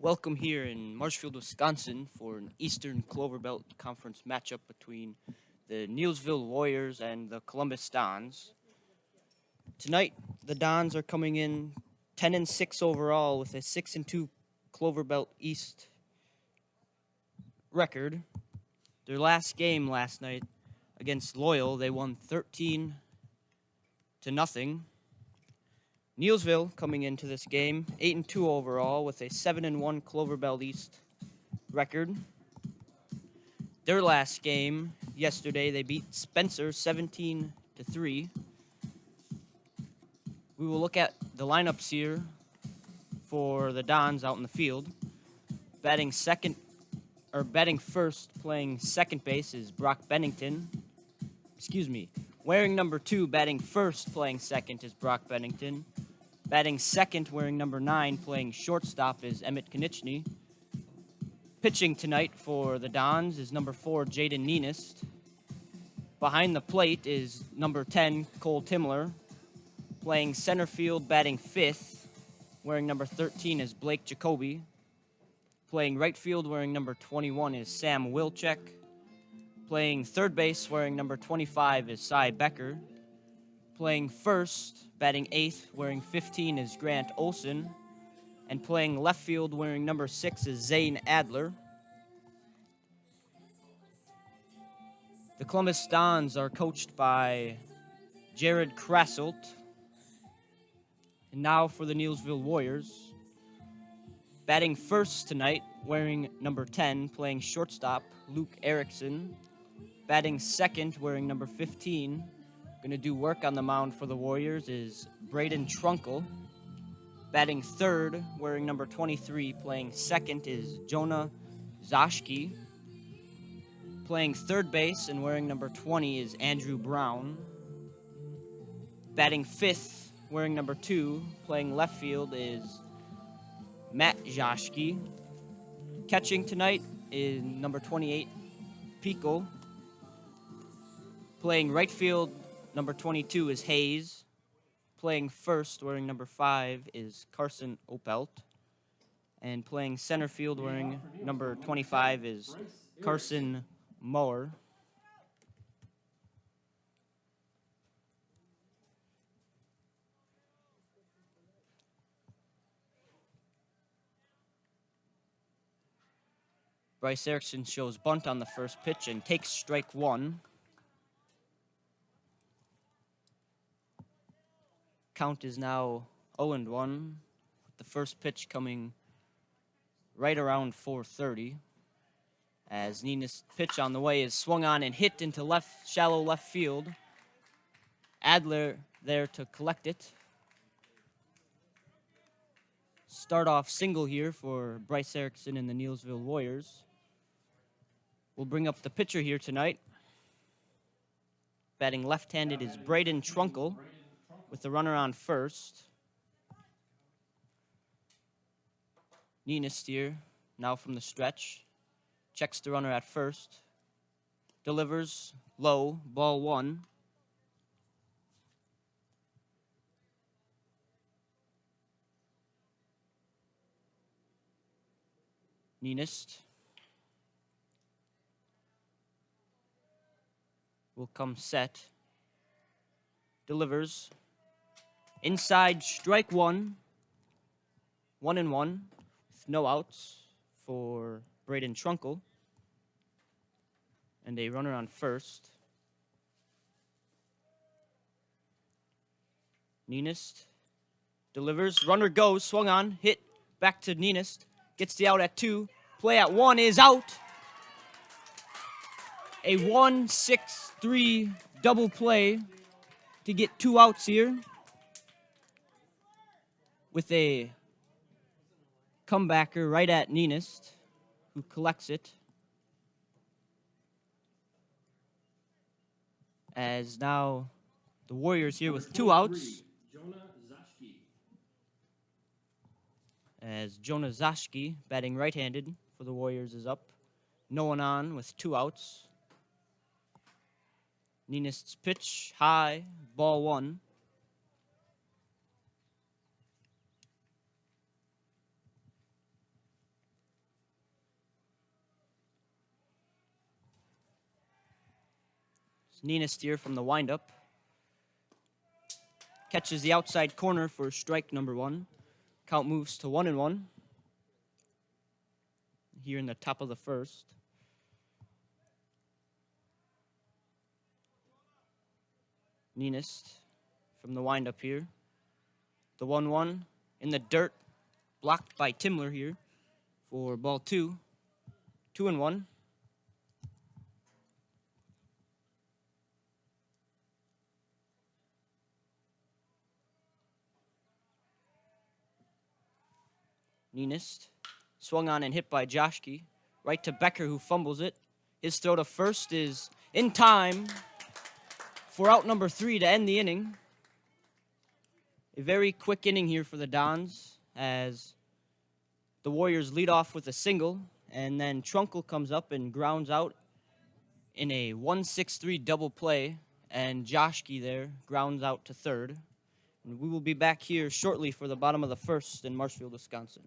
Welcome here in Marshfield, Wisconsin for an Eastern Clover Belt Conference matchup between the Neillsville Warriors and the Columbus Dons. Tonight, the Dons are coming in 10-6 overall with a 6-2 Clover Belt East record. Their last game last night against Loyal, they won 13-0. Neillsville coming into this game 8-2 overall with a 7-1 Clover Belt East record. Their last game yesterday, they beat Spencer 17-3. We will look at the lineups here for the Dons out in the field. Batting first, playing second base is Brock Bennington. Wearing number 2, batting first, playing second is Brock Bennington. Batting second, wearing number 9, playing shortstop is Emmett Konieczny. Pitching tonight for the Dons is number 4, Jaden Nienist. Behind the plate is number 10, Cole Timler. Playing center field, batting fifth, wearing number 13 is Blake Jacoby. Playing right field, wearing number 21 is Sam Wilczek. Playing third base, wearing number 25 is Cy Becker. Playing first, batting eighth, wearing 15 is Grant Olson. And playing left field, wearing number 6 is Zane Adler. The Columbus Dons are coached by Jared Krasselt. And now for the Neillsville Warriors. Batting first tonight, wearing number 10, playing shortstop, Luke Erickson. Batting second, wearing number 15, going to do work on the mound for the Warriors, is Braden Trunkle. Batting third, wearing number 23, playing second, is Jonah Zashki. Playing third base and wearing number 20 is Andrew Brown. Batting fifth, wearing number 2, playing left field, is Matt Zashki. Catching tonight is number 28, Pico. Playing right field, number 22 is Hayes. Playing first, wearing number 5, is Carson Opelt. And playing center field, wearing number 25, is Carson Mower. Bryce Erickson shows bunt on the first pitch and takes strike 1. Count is now 0-1, with the first pitch coming right around 4:30. As Nina's pitch on the way is swung on and hit into shallow left field. Adler there to collect it. Start off single here for Bryce Erickson and the Neillsville Warriors. We'll bring up the pitcher here tonight. Batting left-handed is Braden Trunkle, with the runner on first. Nienist here, now from the stretch. Checks the runner at first. Delivers low, ball 1. Nienist will come set. Delivers. Inside, strike 1. 1-1 with no outs for Braden Trunkle. And a runner on first. Nienist delivers. Runner goes. Swung on. Hit. Back to Nienist. Gets the out at 2. Play at 1 is out. A 1-6-3 double play to get 2 outs here, with a comebacker right at Nienist, who collects it. As now the Warriors here with 2 outs. As Jonah Zashki, batting right-handed for the Warriors, is up. No one on with 2 outs. Nienist's pitch, high, ball 1. Neenist here from the windup. Catches the outside corner for strike number 1. Count moves to 1-1. Here in the top of the first. Neenist from the windup here. The 1-1 in the dirt. Blocked by Timler here for ball 2. 2-1. Neenist swung on and hit by Joshke. Right to Becker, who fumbles it. His throw to first is in time for out number 3 to end the inning. A very quick inning here for the Dons as the Warriors lead off with a single, and then Trunkle comes up and grounds out in a 1-6-3 double play, and Joshke there grounds out to third. And we will be back here shortly for the bottom of the first in Marshfield, Wisconsin.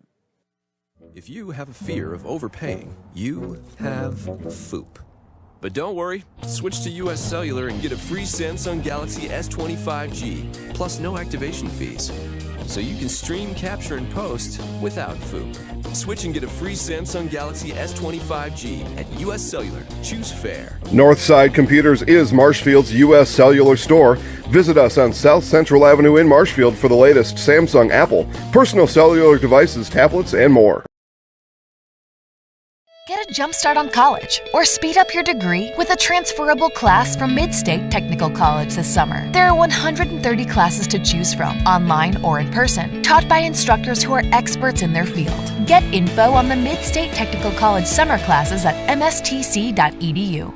If you have a fear of overpaying, you have FOOP. But don't worry, switch to US Cellular and get a free Samsung Galaxy S25G, plus no activation fees. So you can stream, capture, and post without FOOP. Switch and get a free Samsung Galaxy S25G at US Cellular. Choose fair. Northside Computers is Marshfield's U.S. Cellular store. Visit us on South Central Avenue in Marshfield for the latest Samsung, Apple, personal cellular devices, tablets, and more. Get a jump start on college or speed up your degree with a transferable class from Mid-State Technical College this summer. There are 130 classes to choose from, online or in person, taught by instructors who are experts in their field. Get info on the Mid-State Technical College summer classes at mstc.edu.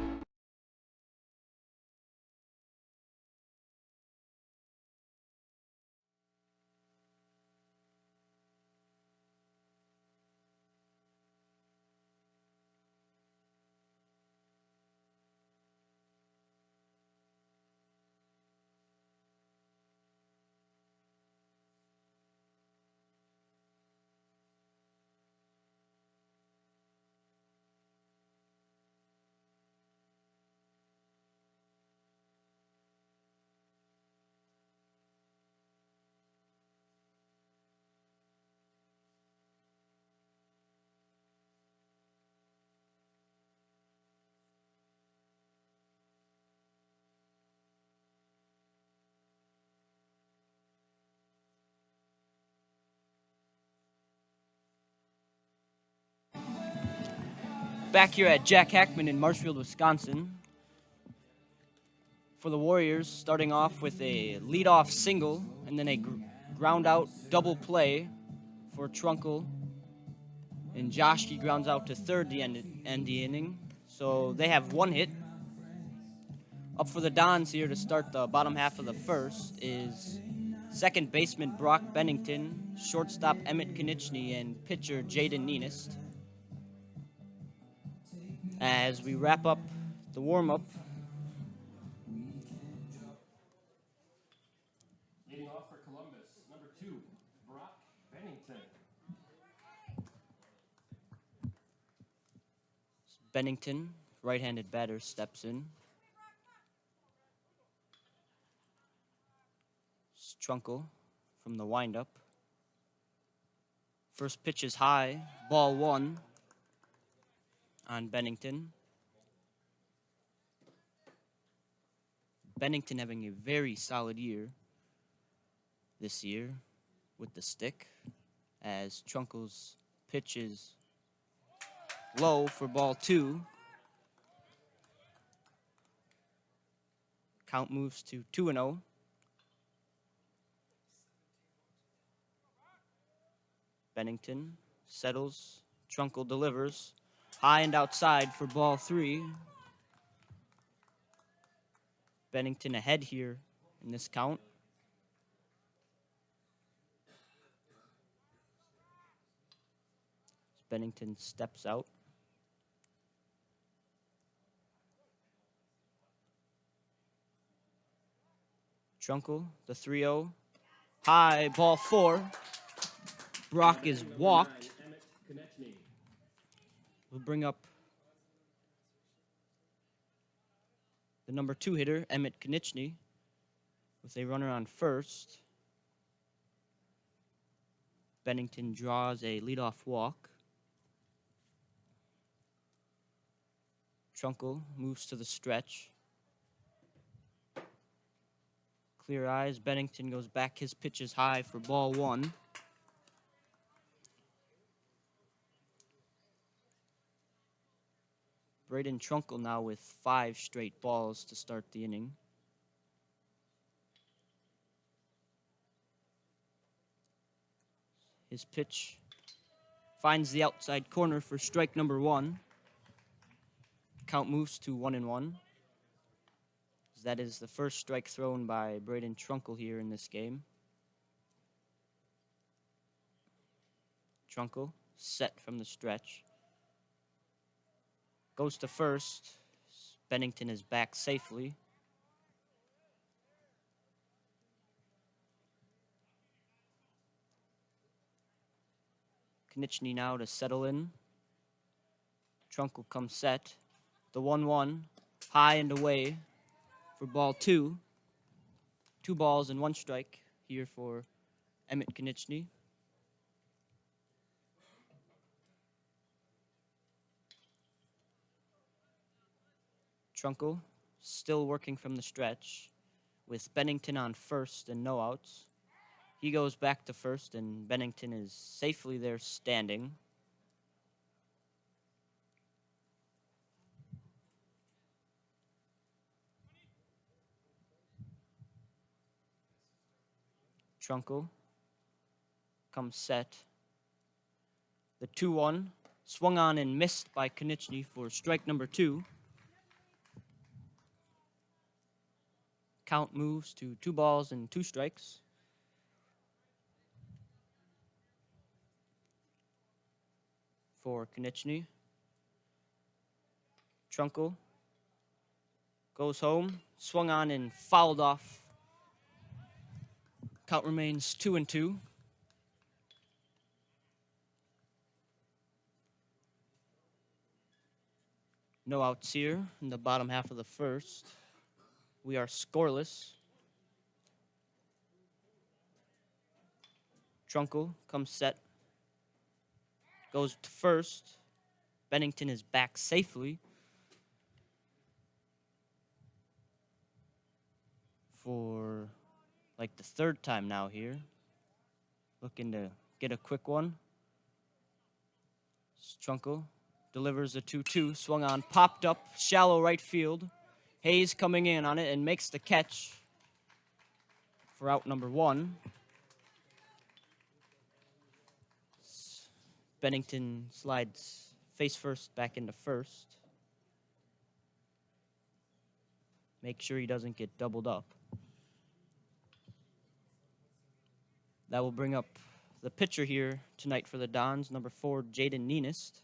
Back here at Jack Hackman in Marshfield, Wisconsin. For the Warriors, starting off with a leadoff single and then a ground out double play for Trunkle. And Joshke grounds out to third to end the inning. So they have 1 hit. Up for the Dons here to start the bottom half of the first is second baseman Brock Bennington, shortstop Emmett Konieczny, and pitcher Jaden Neenist. As we wrap up the warm-up. Leading off for Columbus, number 2, Brock Bennington. Bennington, right-handed batter, steps in. Trunkle from the windup. First pitch is high, ball 1 on Bennington. Bennington having a very solid year this year with the stick, as Trunkle's pitch is low for ball 2. Count moves to 2-0. Bennington settles. Trunkle delivers. High and outside for ball 3. Bennington ahead here in this count. Bennington steps out. Trunkle, the 3-0. High, ball 4. Brock is walked. We'll bring up the the number 2 hitter, Emmett Konieczny, with a runner on first. Bennington draws a leadoff walk. Trunkle moves to the stretch. Clear eyes. Bennington goes back. His pitch is high for ball 1. Braden Trunkle now with 5 straight balls to start the inning. His pitch finds the outside corner for strike number 1. Count moves to 1-1. That is the first strike thrown by Braden Trunkle here in this game. Trunkle set from the stretch. Goes to first. Bennington is back safely. Konieczny now to settle in. Trunkle comes set. The 1-1, high and away for ball 2. 2 balls and 1 strike here for Emmett Konieczny. Trunkle still working from the stretch with Bennington on first and no outs. He goes back to first and Bennington is safely there standing. Trunkle comes set. The 2-1 swung on and missed by Konieczny for strike number 2. Count moves to 2 balls and 2 strikes. For Konieczny. Trunkle goes home, swung on and fouled off. Count remains 2-2. No outs here in the bottom half of the first. We are scoreless. Trunkle comes set. Goes to first. Bennington is back safely. For like the 3rd time now here. Looking to get a quick one. Trunkle delivers a 2-2. Swung on, popped up, shallow right field. Hayes coming in on it and makes the catch for out number 1. Bennington slides face first back into first. Make sure he doesn't get doubled up. That will bring up the pitcher here tonight for the Dons, number 4, Jaden Neenist.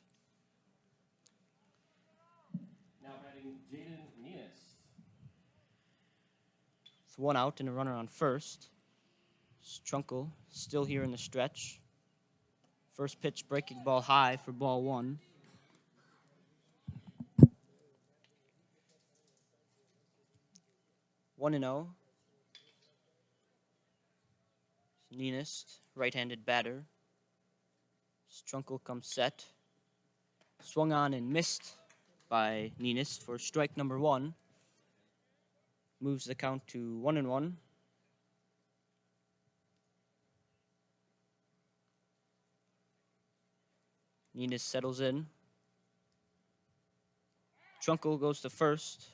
Now batting Jaden Neenist. It's 1 out and a runner on first. Trunkle still here in the stretch. First pitch, breaking ball high for ball 1. One and 0. Neenist, right-handed batter. Trunkle comes set. Swung on and missed by Neenist for strike number 1. Moves the count to 1-1. Neenist settles in. Trunkle goes to first.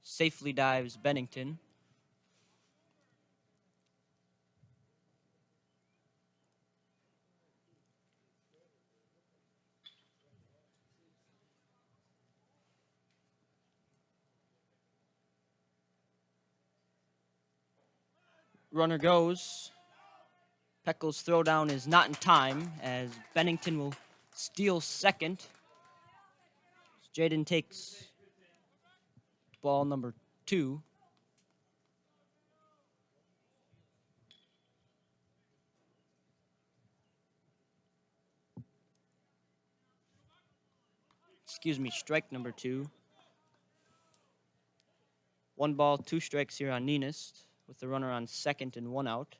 Safely dives Bennington. Runner goes. Peckle's throwdown is not in time as Bennington will steal second. Jaden takes ball number 2. Excuse me, strike number 2. 1 ball, 2 strikes here on Neillsville, with the runner on second and 1 out.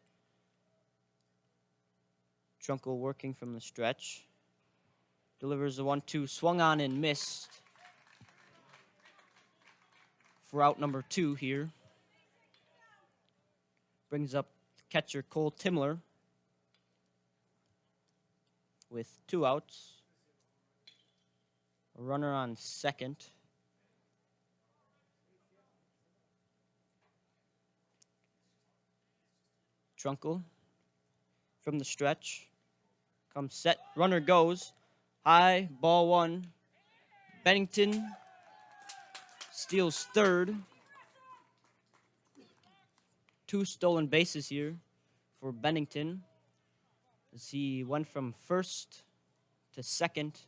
Trunkle working from the stretch. Delivers the 1-2, swung on and missed for out number 2 here. Brings up catcher Cole Timler with 2 outs. A runner on second. Trunkle from the stretch. Comes set. Runner goes. High. Ball 1. Bennington steals third. 2 stolen bases here for Bennington, as he went from first to second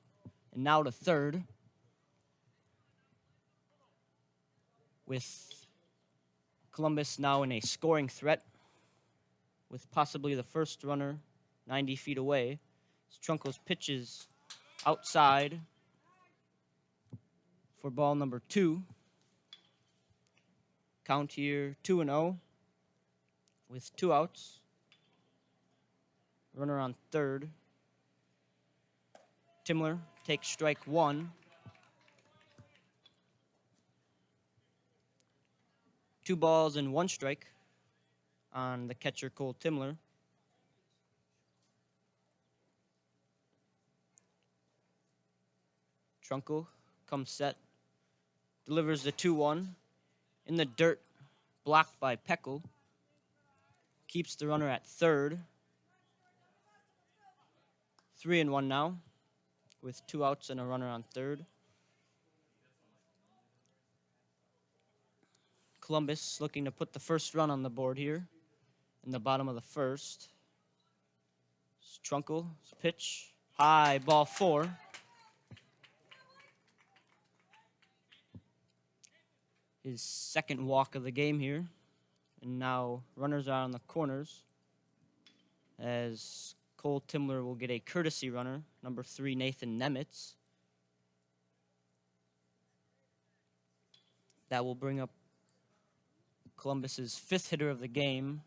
and now to third, with Columbus now in a scoring threat, with possibly the first runner 90 feet away. Trunkle's pitches outside for ball number 2. Count here 2-0 with 2 outs. Runner on third. Timler takes strike 1. 2 balls and 1 strike on the catcher Cole Timler. Trunkle comes set. Delivers the 2-1. In the dirt, blocked by Peckle. Keeps the runner at third. 3-1 now, with 2 outs and a runner on third. Columbus looking to put the first run on the board here in the bottom of the first. Trunkle's pitch, high, ball 4. His second walk of the game here. And now runners are on the corners, as Cole Timler will get a courtesy runner, number 3, Nathan Nemitz. That will bring up Columbus's 5th hitter of the game,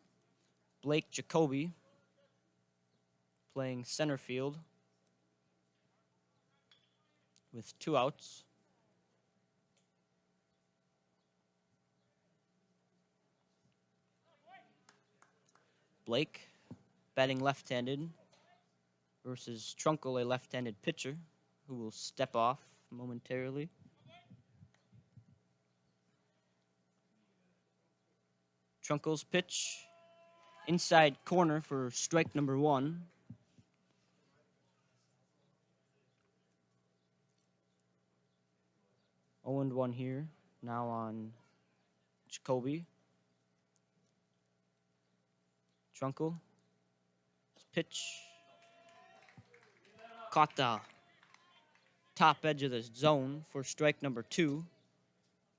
Blake Jacoby, playing center field with 2 outs. Blake, batting left-handed, versus Trunkle, a left-handed pitcher, who will step off momentarily. Trunkle's pitch, inside corner for strike number 1. Oh, 0-1 here, now on Jacoby. Trunkle. Pitch. Caught the top edge of the zone for strike number 2.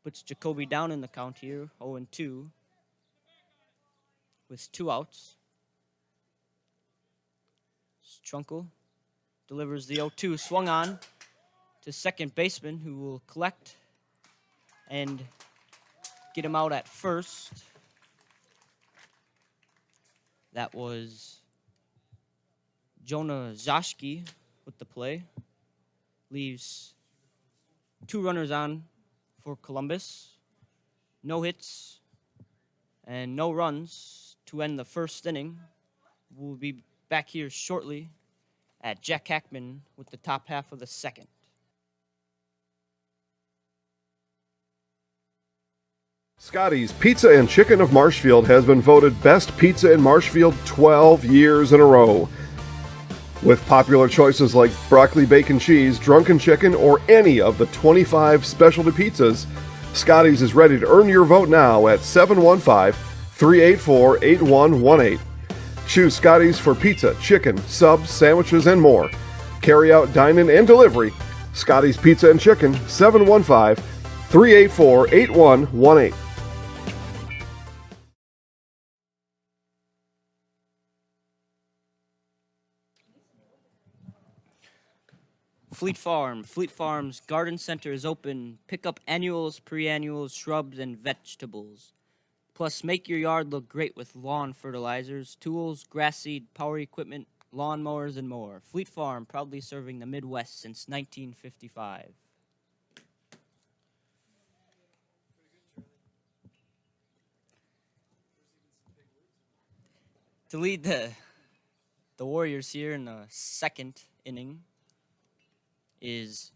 Puts Jacoby down in the count here, 0-2. With 2 outs. Trunkle delivers the 0-2, swung on to second baseman, who will collect and get him out at first. That was Jonah Zashki with the play. Leaves 2 runners on for Columbus. No hits and no runs to end the first inning. We'll be back here shortly at Jack Hackman with the top half of the second. Scotty's Pizza and Chicken of Marshfield has been voted Best Pizza in Marshfield 12 years in a row. With popular choices like broccoli bacon cheese, drunken chicken, or any of the 25 specialty pizzas, Scotty's is ready to earn your vote now at 715-384-8118. Choose Scotty's for pizza, chicken, subs, sandwiches, and more. Carry out, dine-in, and delivery. Scotty's Pizza and Chicken, 715-384-8118. Fleet Farm. Fleet Farm's garden center is open. Pick up annuals, pre-annuals, shrubs, and vegetables. Plus, make your yard look great with lawn fertilizers, tools, grass seed, power equipment, lawnmowers, and more. Fleet Farm, proudly serving the Midwest since 1955. To lead the Warriors here in the second inning is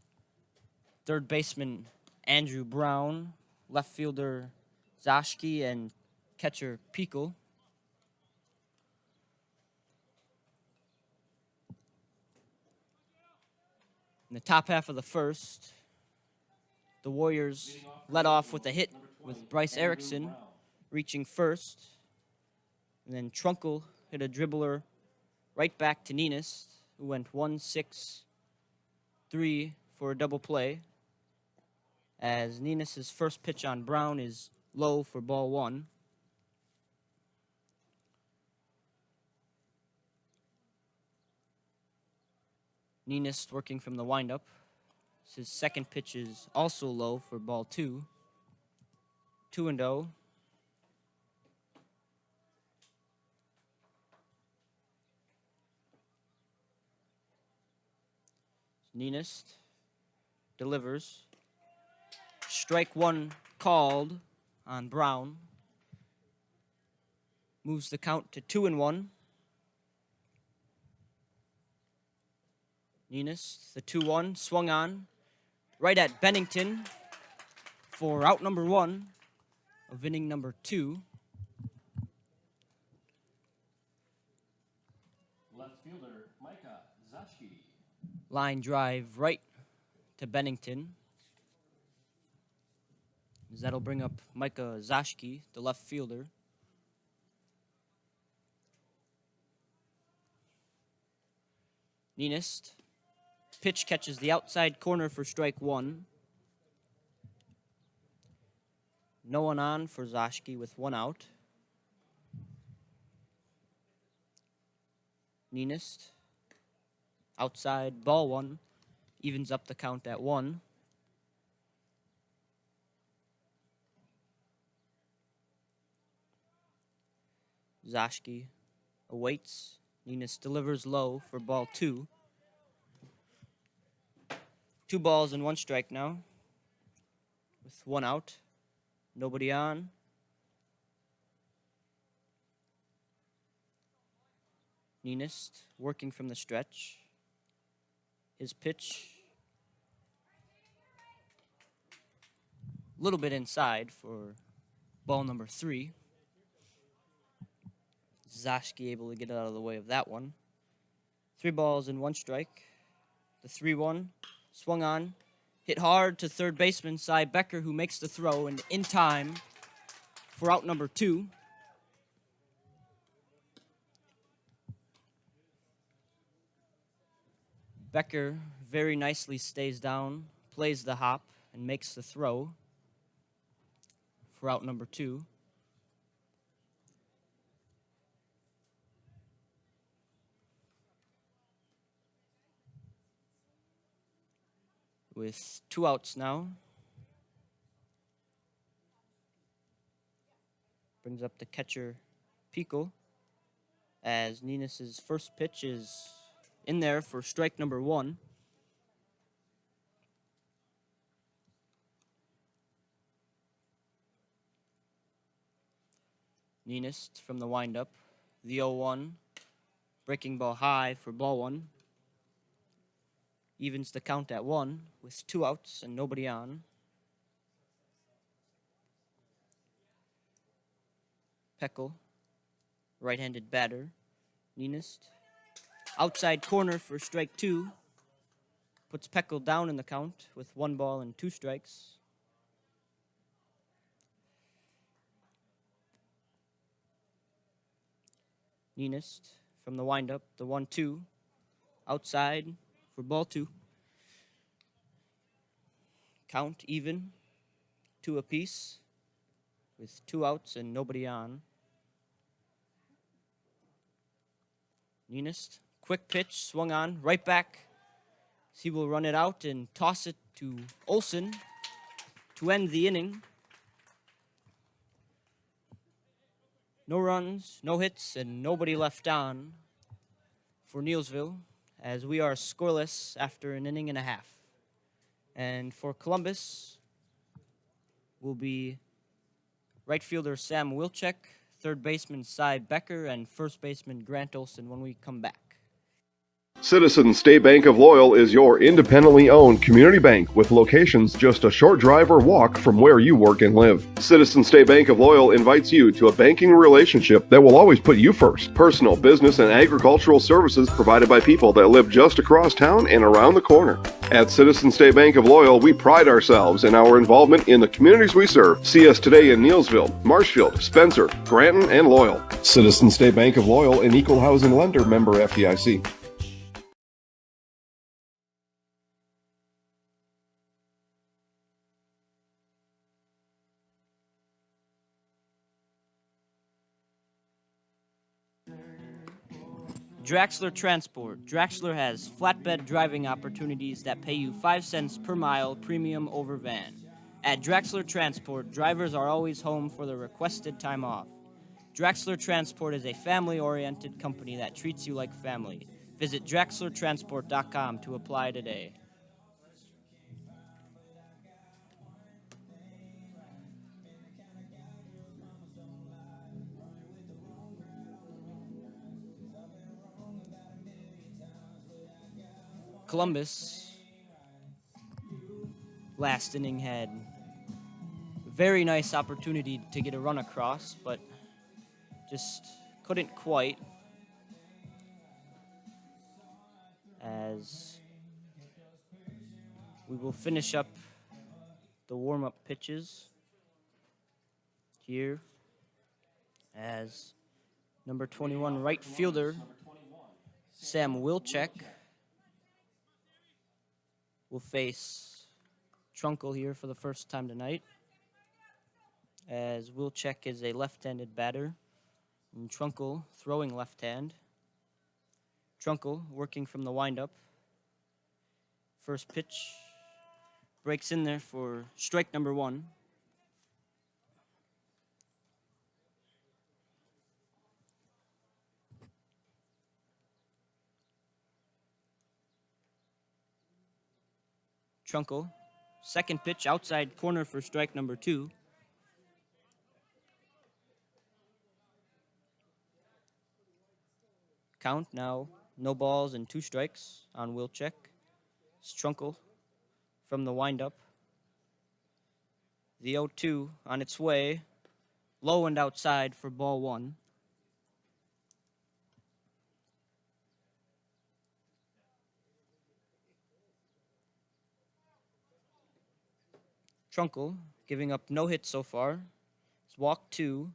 third baseman Andrew Brown, left fielder Zashki, and catcher Pico. In the top half of the first, the Warriors led off with a hit with Bryce Erickson reaching first. And then Trunkle hit a dribbler right back to Ninus, who went 1-6-3 for a double play. As Ninus' first pitch on Brown is low for ball one. Ninus working from the windup. His second pitch is also low for ball two. 2-0. Ninus delivers. Strike one called on Brown. Moves the count to 2-1. Ninus, the 2-1, swung on right at Bennington for out number one of inning number 2. Left fielder, Micah Zashki. Line drive right to Bennington. That'll bring up Micah Zashki, the left fielder. Ninus. Pitch catches the outside corner for strike one. No one on for Zashki with one out. Ninus. Outside, ball one. Evens up the count at 1. Zashki awaits. Ninus delivers low for ball 2. 2 balls and 1 strike now. With 1 out. Nobody on. Ninus working from the stretch. His pitch a little bit inside for ball number 3. Zashki able to get out of the way of that one. 3 balls and 1 strike. The 3-1 swung on, hit hard to third baseman Cy Becker, who makes the throw and in time for out number 2. Becker very nicely stays down, plays the hop, and makes the throw for out number 2. With 2 outs now. Brings up the catcher Pico, as Ninus' first pitch is in there for strike number 1. Ninus from the windup. The 0-1. Breaking ball high for ball 1. Evens the count at 1 with 2 outs and nobody on. Peckel, right-handed batter. Ninus, outside corner for strike 2. Puts Peckel down in the count with 1 ball and 2 strikes. Ninus from the windup, the 1-2. Outside for ball 2. Count even, 2 apiece, with 2 outs and nobody on. Ninus, quick pitch, swung on, right back. He will run it out and toss it to Olsen to end the inning. No runs, no hits, and nobody left on for Neillsville, as we are scoreless after an inning and a half. And for Columbus will be right fielder Sam Wilczek, third baseman Cy Becker, and first baseman Grant Olson when we come back. Citizens State Bank of Loyal is your independently owned community bank with locations just a short drive or walk from where you work and live. Citizens State Bank of Loyal invites you to a banking relationship that will always put you first. Personal, business, and agricultural services provided by people that live just across town and around the corner. At Citizens State Bank of Loyal, we pride ourselves in our involvement in the communities we serve. See us today in Neillsville, Marshfield, Spencer, Granton, and Loyal. Citizens State Bank of Loyal, an equal housing lender, member FDIC. Draxler Transport. Draxler has flatbed driving opportunities that pay you 5 cents per mile premium over van. At Draxler Transport, drivers are always home for the requested time off. Draxler Transport is a family-oriented company that treats you like family. Visit draxlertransport.com to apply today. Columbus, last inning, had a very nice opportunity to get a run across, but just couldn't quite, as we will finish up the warm-up pitches here, as number 21 right fielder Sam Wilczek will face Trunkle here for the first time tonight, as Wilczek is a left-handed batter and Trunkle throwing left hand. Trunkle working from the windup. First pitch breaks in there for strike number 1. Trunkle, second pitch outside corner for strike number 2. Count now, no balls and 2 strikes on Wilczek. It's Trunkle from the windup. The 0-2 on its way, low and outside for ball 1. Trunkle giving up no hits so far. It's walk 2.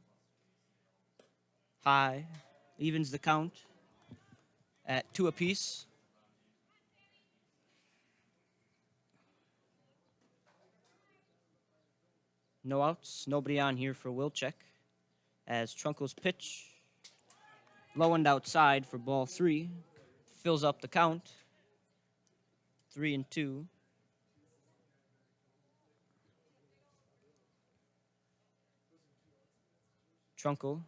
High, evens the count at 2 apiece. No outs, nobody on here for Wilczek, as Trunkle's pitch, low and outside for ball 3, fills up the count, 3-2. Trunkle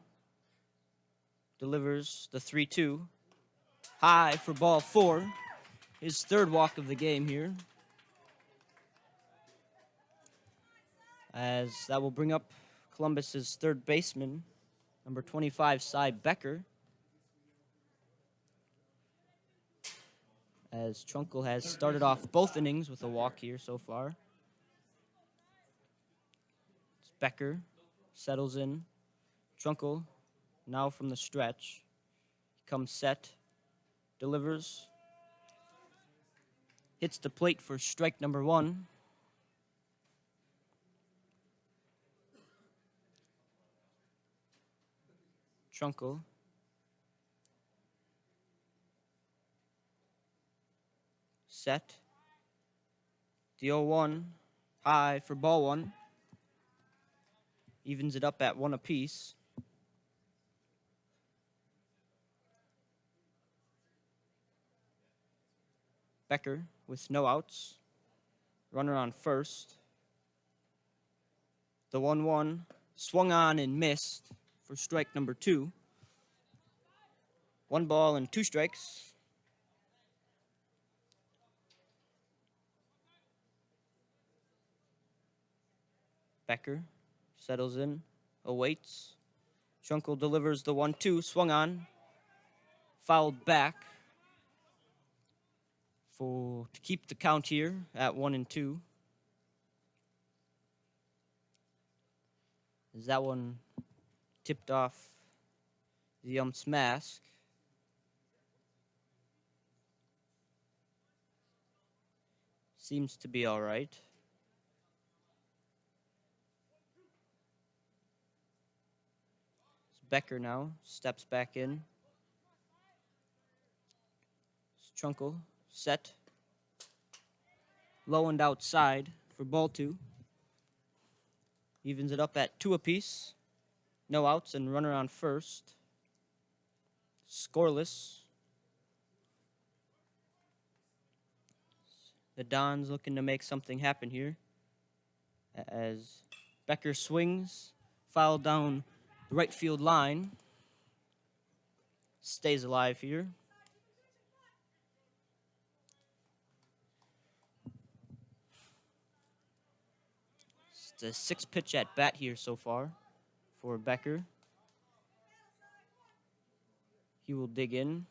delivers the 3-2. High for ball 4. His third walk of the game here. As that will bring up Columbus's third baseman, number 25, Cy Becker. As Trunkle has started off both innings with a walk here so far. It's Becker settles in. Trunkle, now from the stretch, comes set, delivers, hits the plate for strike number 1. Trunkle set, the 0-1, high for ball 1, evens it up at 1 apiece. Becker with no outs. Runner on first. The 1-1 swung on and missed for strike number 2. 1 ball and 2 strikes. Becker settles in, awaits. Schunkel delivers the 1-2, swung on, fouled back to keep the count here at 1-2. As that one tipped off the ump's mask. Seems to be all right. Becker now steps back in. Schunkel set. Low and outside for ball 2. Evens it up at 2 apiece. No outs and runner on first. Scoreless. The Dons looking to make something happen here as Becker swings, fouled down the right field line. Stays alive here. It's a 6-pitch at bat here so far for Becker. He will dig in.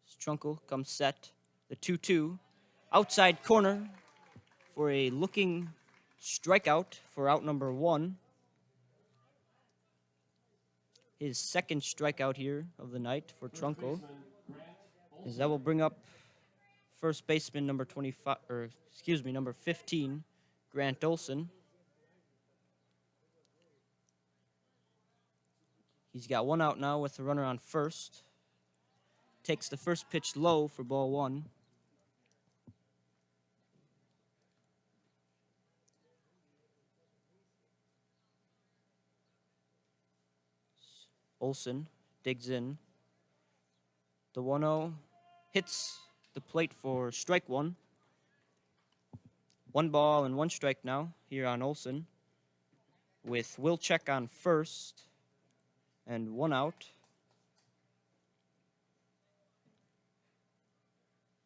Strunkel comes set. The 2-2. Outside corner for a looking strikeout for out number 1. His second strikeout here of the night for Trunkel. As that will bring up first baseman number 15, Grant Olson. He's got 1 out now with the runner on first. Takes the first pitch low for ball 1. Olson digs in. The 1-0 hits the plate for strike 1. 1 ball and 1 strike now here on Olson, with Wilczek on first and 1 out.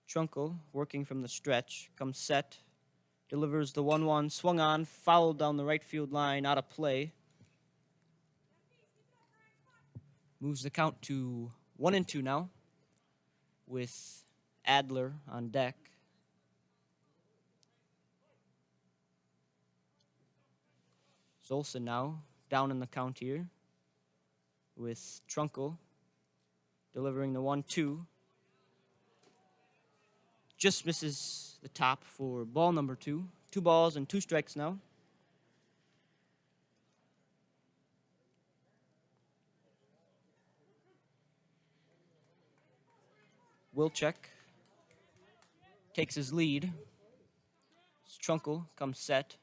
Trunkel, working from the stretch, comes set, delivers the 1-1, swung on, fouled down the right field line, out of play. Moves the count to 1-2 now, with Adler on deck. Olson now down in the count here, with Trunkel delivering the 1-2. Just misses the top for ball number 2. 2 balls and 2 strikes now. Wilczek takes his lead. Trunkel comes set.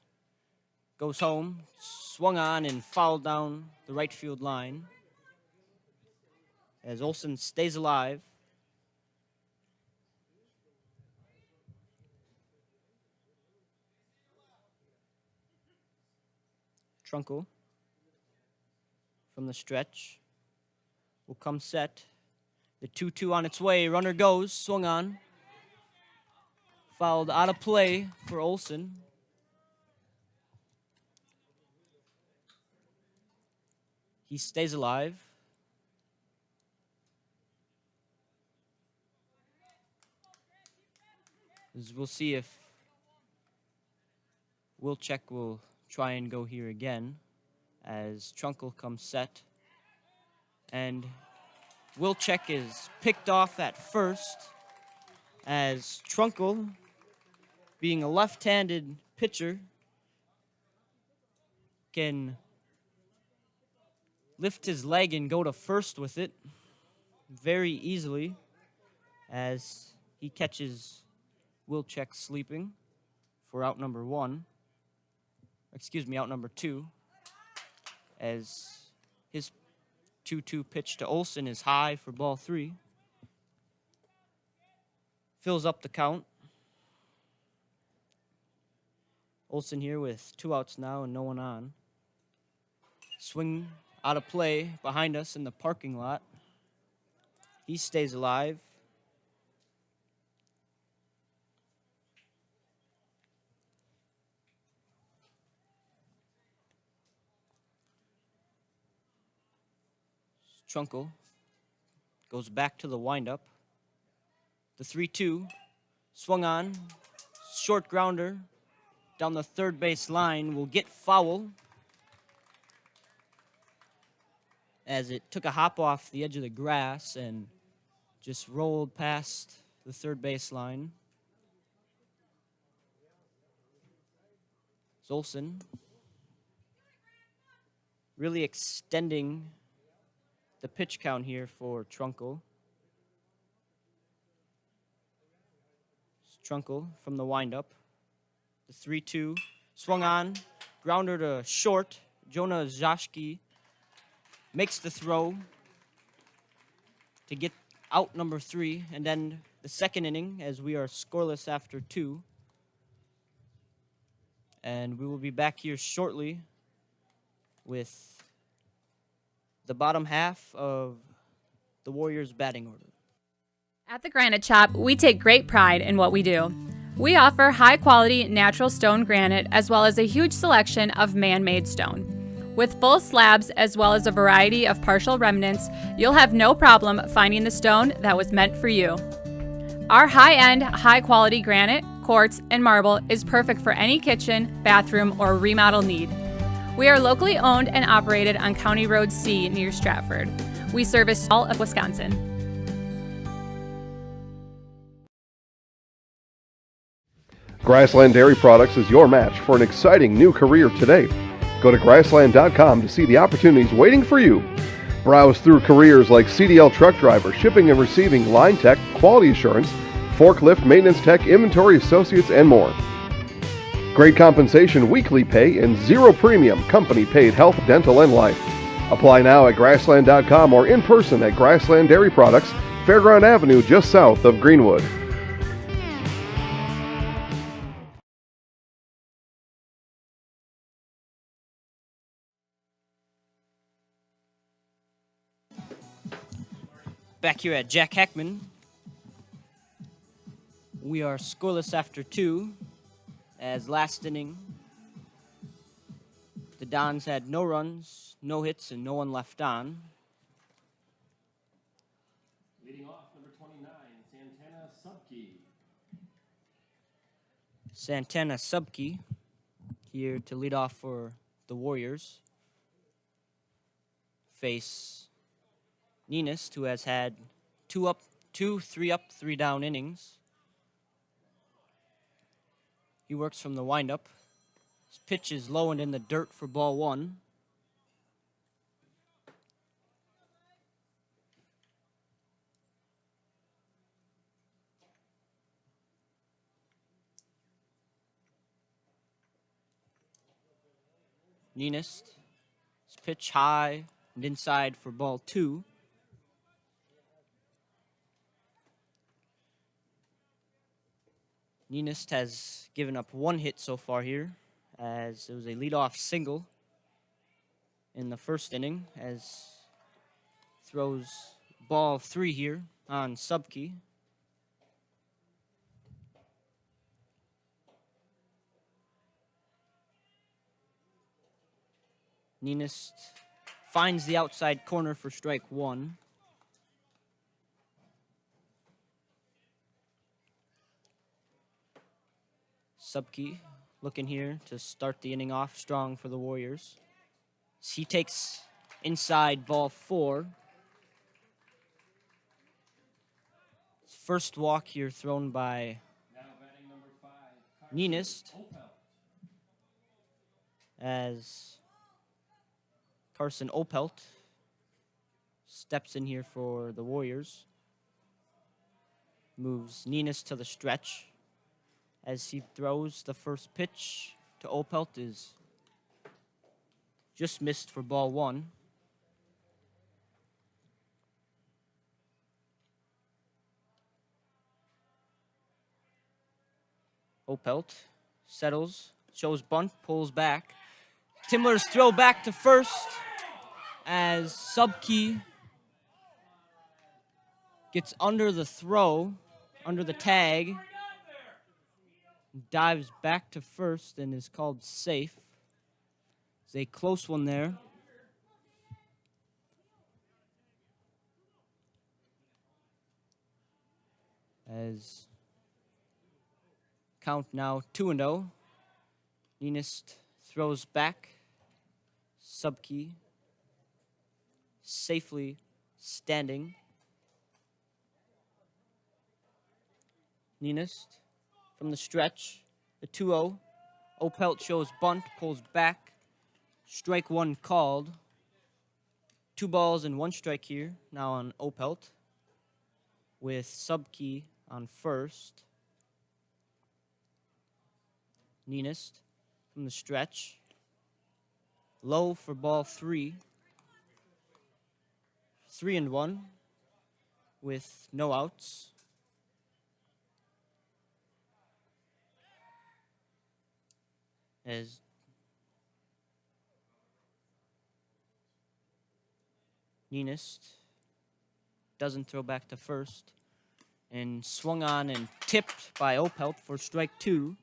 Goes home, swung on and fouled down the right field line. As Olson stays alive. Trunkel from the stretch will come set. The 2-2 on its way. Runner goes, swung on. Fouled out of play for Olson. He stays alive. As we'll see if Wilczek will try and go here again as Trunkel comes set. And Wilczek is picked off at first as Trunkel, being a left-handed pitcher, can lift his leg and go to first with it very easily as he catches Wilczek sleeping for out number 1. Out number 2, as his 2-2 pitch to Olson is high for ball 3. fills up the count. Olsen here with 2 outs now and no one on. Swing out of play behind us in the parking lot. He stays alive. Trunkle goes back to the windup. The 3-2 swung on. Short grounder down the third base line will get foul as it took a hop off the edge of the grass and just rolled past the third base line. Olsen really extending the pitch count here for Trunkle. Trunkle from the windup. The 3-2 swung on, grounder to short. Jonah Zashki makes the throw to get out number 3 and end the second inning as we are scoreless after 2. And we will be back here shortly with the bottom half of the Warriors' batting order. At the Granite Shop, we take great pride in what we do. We offer high-quality natural stone granite as well as a huge selection of man-made stone. With full slabs as well as a variety of partial remnants, you'll have no problem finding the stone that was meant for you. Our high-end, high-quality granite, quartz, and marble is perfect for any kitchen, bathroom, or remodel need. We are locally owned and operated on County Road C near Stratford. We service all of Wisconsin. Grassland Dairy Products is your match for an exciting new career today. Go to grassland.com to see the opportunities waiting for you. Browse through careers like CDL truck driver, shipping and receiving, line tech, quality assurance, forklift, maintenance tech, inventory associates, and more. Great compensation, weekly pay, and zero premium, company paid health, dental, and life. Apply now at grassland.com or in person at Grassland Dairy Products, Fairground Avenue, just south of Greenwood. Back here at Jack Heckman, we are scoreless after 2, as last inning, the Dons had no runs, no hits, and no one left on. Leading off, number 29, Santana Subke. Santana Subke here to lead off for the Warriors. Face Ninist, who has had 3 up, 3 down innings. He works from the windup. His pitch is low and in the dirt for ball 1. Ninist, his pitch high and inside for ball 2. Ninist has given up 1 hit so far here, as it was a leadoff single in the first inning, as throws ball 3 here on Subke. Ninist finds the outside corner for strike 1. Subke looking here to start the inning off strong for the Warriors. He takes inside ball 4. First walk here thrown by Ninist, as Carson Opelt steps in here for the Warriors. Moves Ninist to the stretch. As he throws, the first pitch to Opelt is just missed for ball 1. Opelt settles, shows bunt, pulls back. Timler's throw back to first as Subkey gets under the throw, under the tag, dives back to first and is called safe. It's a close one there. As count now 2-0. Neenist throws back. Subkey safely standing. Neenist from the stretch. The 2-0. Opelt shows bunt, pulls back. Strike one called. 2 balls and 1 strike here now on Opelt, with Subkey on first. Neenist from the stretch. Low for ball 3. 3-1 with no outs. As Neenist doesn't throw back to first and swung on and tipped by Opelt for strike 2.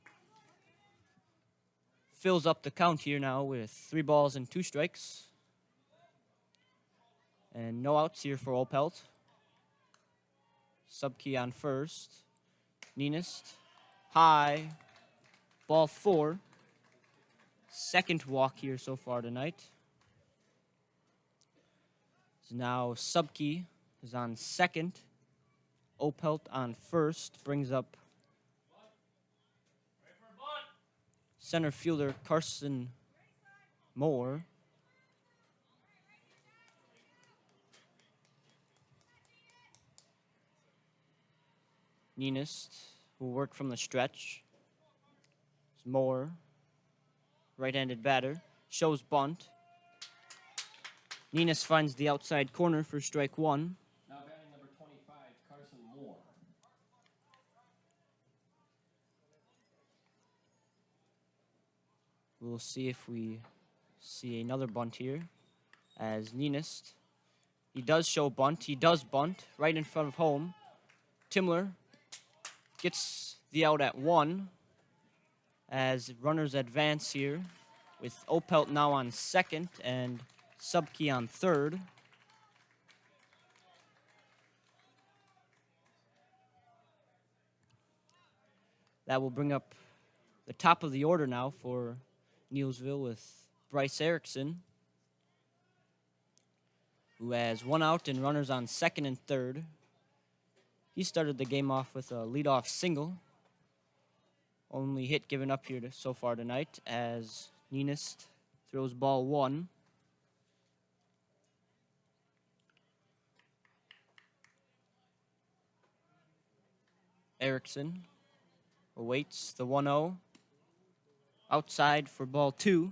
Fills up the count here now with 3 balls and 2 strikes. And no outs here for Opelt. Subkey on first. Neenist high. Ball 4. Second walk here so far tonight. So now Subkey is on second. Opelt on first. Brings up center fielder Carson Moore. Neenist will work from the stretch. Moore, right-handed batter, shows bunt. Neenist finds the outside corner for strike 1. Now batting number 25, Carson Moore. We'll see if we see another bunt here. As Neenist, he does show bunt. He does bunt right in front of home. Timler gets the out at 1 as runners advance here with Opelt now on second and Subkey on third. That will bring up the top of the order now for Neillsville with Bryce Erickson, who has 1 out and runners on second and third. He started the game off with a leadoff single. Only hit given up here so far tonight as Neenist throws ball 1. Erickson awaits the 1-0. Outside for ball 2.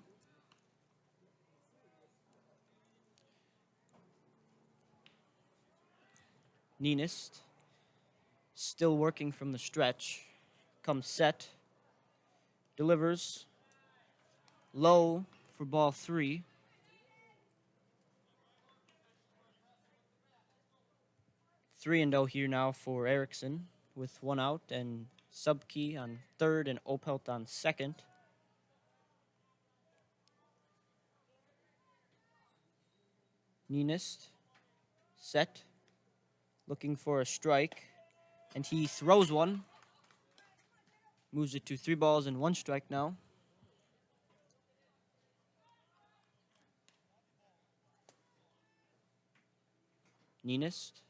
Neenist still working from the stretch. Comes set. Delivers. Low for ball 3. Three and 0 here now for Erickson with 1 out and Subkey on third and Opelt on second. Neenist set, looking for a strike, and he throws one. Moves it to 3 balls and 1 strike now. Neenist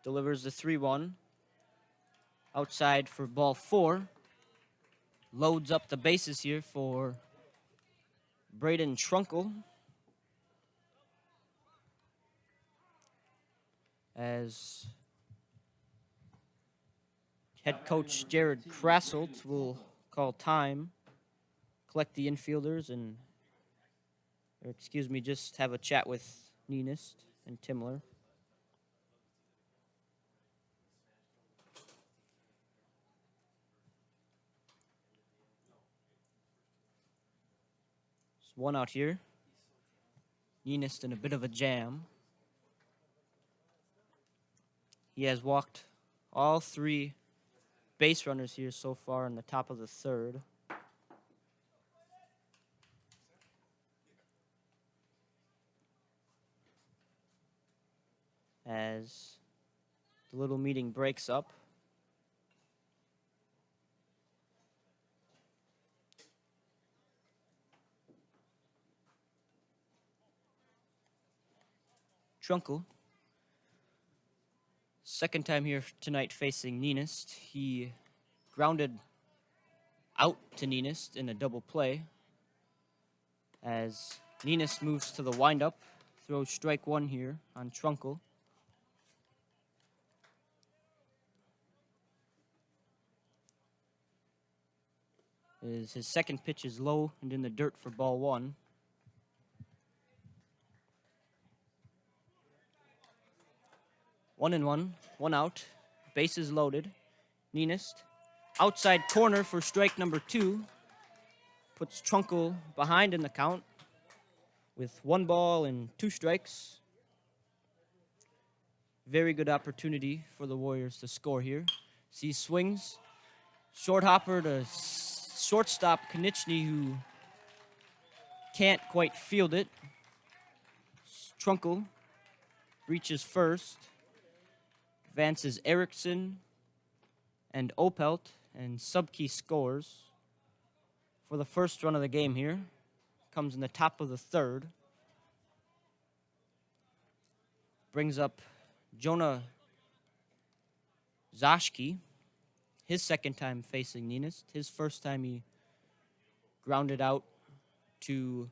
delivers the 3-1. Outside for ball 4. Loads up the bases here for Braden Trunkle. As head coach Jared Krasselt will call time, collect the infielders, and, just have a chat with Neenist and Timler. There's one out here. Neillsville in a bit of a jam. He has walked all 3 base runners here so far in the top of the 3rd. As the little meeting breaks up. Trunkle, second time here tonight facing Neillsville. He grounded out to Neillsville in a double play. As Neillsville moves to the windup, throws strike 1 here on Trunkle. His second pitch is low and in the dirt for ball 1. One and one out. Bases loaded. Neillsville. Outside corner for strike number 2. Puts Trunkle behind in the count with 1 ball and 2 strikes. Very good opportunity for the Warriors to score here. See swings. Short hopper to shortstop Konechny, who can't quite field it. Trunkle reaches first. Advances Erickson and Opelt, and Subke scores for the first run of the game here. Comes in the top of the 3rd. Brings up Jonah Zashki, his second time facing Neillsville. His first time he grounded out to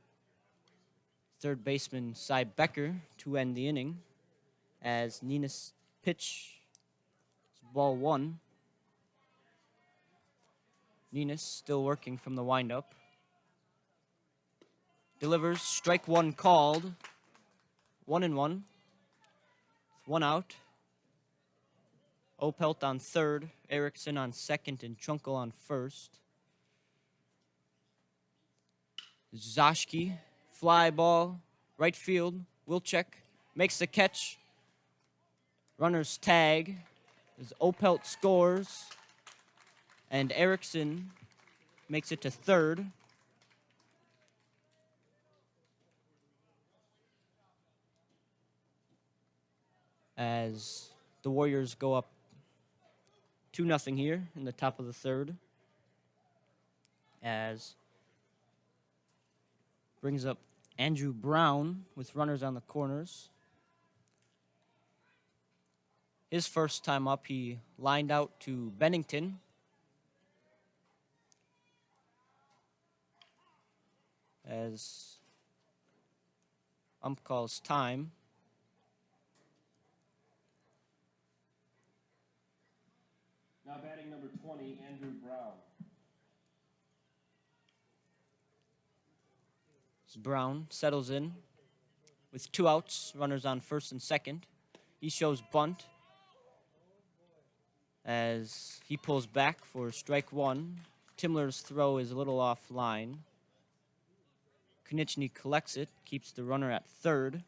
third baseman Cy Becker to end the inning. As Neillsville pitch is ball 1. Neillsville still working from the windup. Delivers, strike 1 called. 1 and 1. 1 out. Opelt on 3rd, Erickson on 2nd, and Trunkle on 1st. Zashki, fly ball, right field. Wilczek makes the catch. Runners tag as Opelt scores, and Erickson makes it to 3rd. As the Warriors go up 2-0 here in the top of the 3rd. As brings up Andrew Brown with runners on the corners. His first time up, he lined out to Bennington. As ump calls time. Now batting number 20, Andrew Brown. As Brown settles in with 2 outs, runners on 1st and 2nd. He shows bunt as he pulls back for strike 1. Timler's throw is a little offline. Konechny collects it, keeps the runner at 3rd.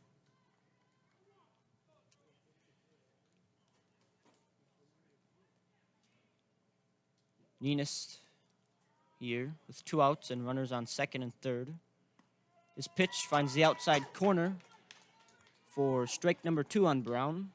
Neillsville here with 2 outs and runners on 2nd and 3rd. His pitch finds the outside corner for strike number 2 on Brown.